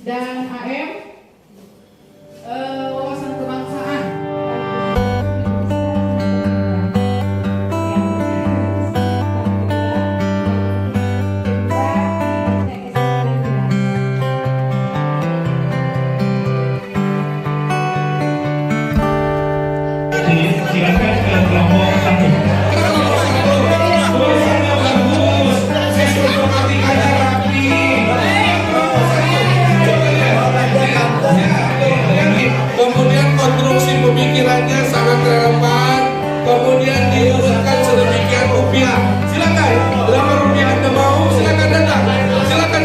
dan AM wawasan kebangsaan. Silakan ke kelompok 1. Kemudian konstruksi pemikirannya sangat relevan, kemudian diurutkan sedemikian rupiah. Silakan, berapa rupiah Anda mau? Silakan datang. Silakan.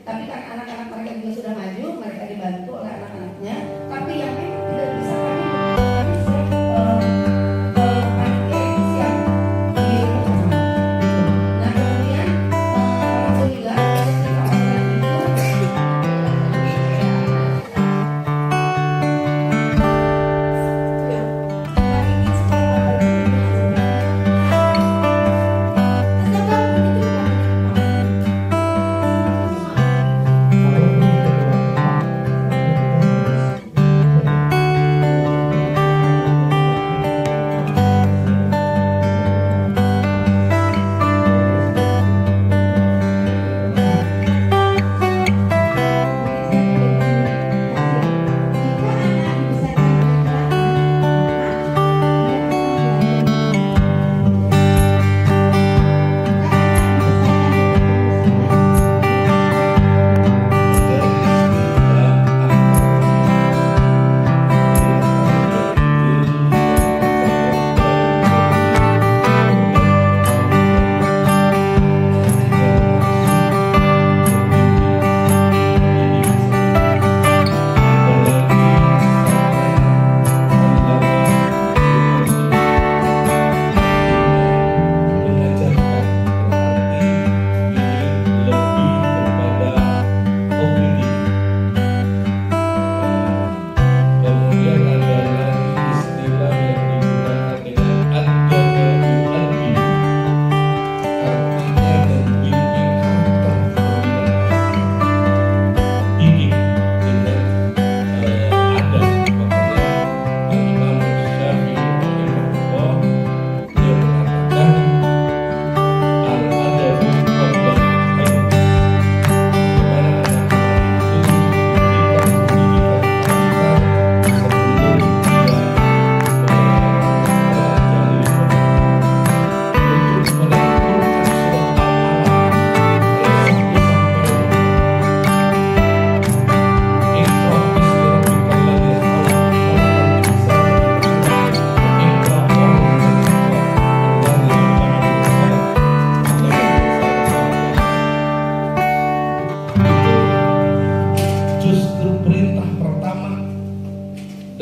Tapi kan anak-anak mereka juga sudah maju, mereka dibantu oleh anak-anaknya. Tapi yang memang tidak bisa kami siap panitia itu siap di bersama. Nah kemudian alhamdulillah ketika online itu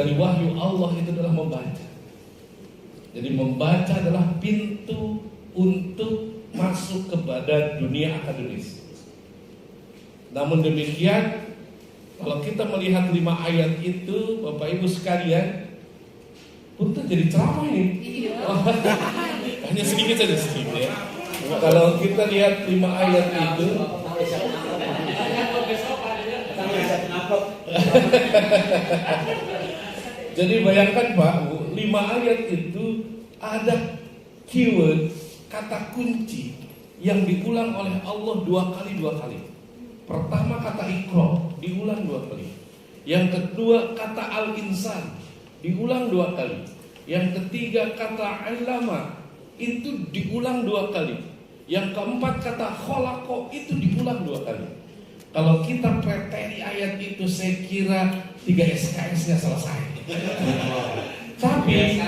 dari wahyu Allah itu adalah membaca. Jadi membaca adalah pintu untuk masuk kepada dunia akademis. Namun demikian, kalau kita melihat 5 ayat itu, Bapak Ibu sekalian, punten jadi ceramah ini. Hanya sedikit saja sedikit ya. Kalau kita lihat 5 ayat itu, jadi bayangkan Pak, 5 ayat itu ada keyword, kata kunci yang diulang oleh Allah 2 kali. Pertama kata Iqra diulang 2 kali. Yang kedua kata Al-Insan diulang 2 kali. Yang ketiga kata Allama itu diulang 2 kali. Yang keempat kata Khalaqa itu diulang 2 kali. Kalau kita preteli ayat itu, saya kira 3 SKS-nya selesai. Tapi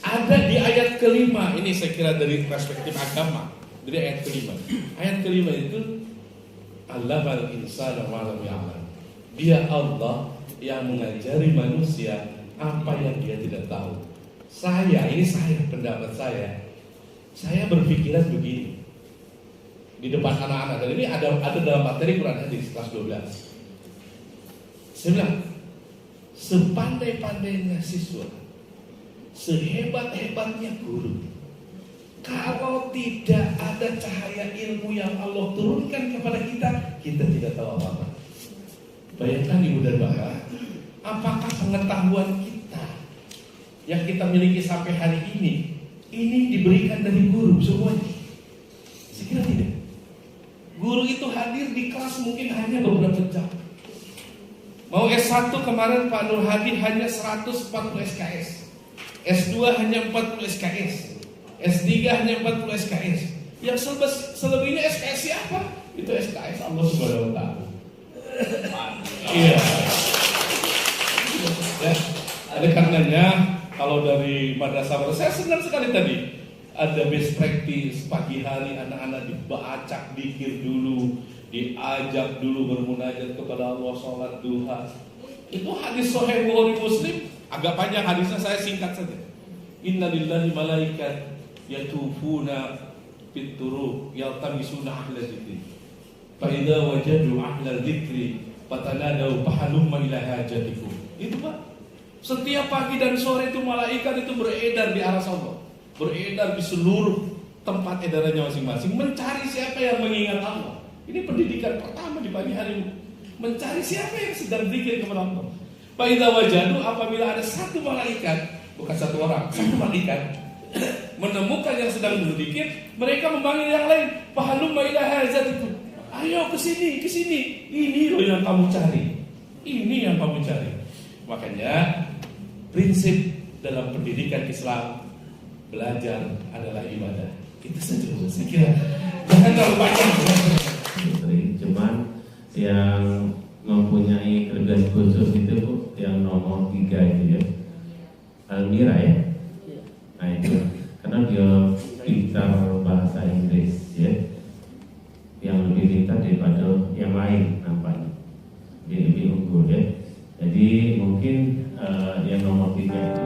ada di ayat kelima, ini saya kira dari perspektif agama, dari ayat kelima. Ayat kelima itu Allamal insana ma lam ya'lam. Dia Allah yang mengajari manusia apa yang dia tidak tahu. Pendapat saya berpikiran begini. Di depan anak-anak, dan ini ada dalam materi Quran hadis kelas 12. Saya bilang, sepandai-pandainya siswa, sehebat-hebatnya guru, kalau tidak ada cahaya ilmu yang Allah turunkan kepada kita, kita tidak tahu apa-apa. Bayangkan Ibu dan Bapak, apakah pengetahuan kita yang kita miliki sampai hari ini diberikan dari guru semuanya? Saya kira tidak. Guru itu hadir di kelas mungkin hanya beberapa jam. Mau S1 kemarin Pak Nur Hadi hanya 140 SKS, S2 hanya 40 SKS, S3 hanya 40 SKS. Yang selebihnya SKS siapa? Itu SKS Allah Subhanahu wa taala. Iya. Ya, ada karenanya kalau dari madrasah saya senang sekali tadi. Ada best practice pagi hari, anak-anak dibacak dikir dulu, diajak dulu bermunajat kepada Allah, sholat duha. Itu hadis Sahih Bukhari Muslim, agak panjang hadisnya, saya singkat saja. Inna lillahi malaikat yatufuna fit turuq yaltamisuna ahla dzikri. Fa idza wajadu ahla dzikri fatanadaw fahalumma ila hajatikum. Itu Pak. Setiap pagi dan sore itu malaikat itu beredar di aras Allah. Beredar di seluruh tempat edarannya masing-masing, mencari siapa yang mengingat Allah. Ini pendidikan pertama di pagi hari, mencari siapa yang sedang zikir kepada Allah. Fa idza wajadu, apabila ada satu malaikat, bukan satu orang, satu malaikat menemukan yang sedang berzikir, mereka memanggil yang lain, fahalumma ila hadzatikum. Ayo ke sini. Ini loh yang kamu cari. Ini yang kamu cari. Makanya prinsip dalam pendidikan Islam, belajar adalah ibadah. Itu saja saya kira. Jangan terlalu banyak. Cuman yang mempunyai kergas khusus itu yang nomor 3 itu ya, Almira ya. Nah itu karena dia pintar bahasa Inggris ya, yang lebih pintar daripada yang lain nampaknya. Dia lebih unggul ya. Jadi mungkin yang nomor 3 itu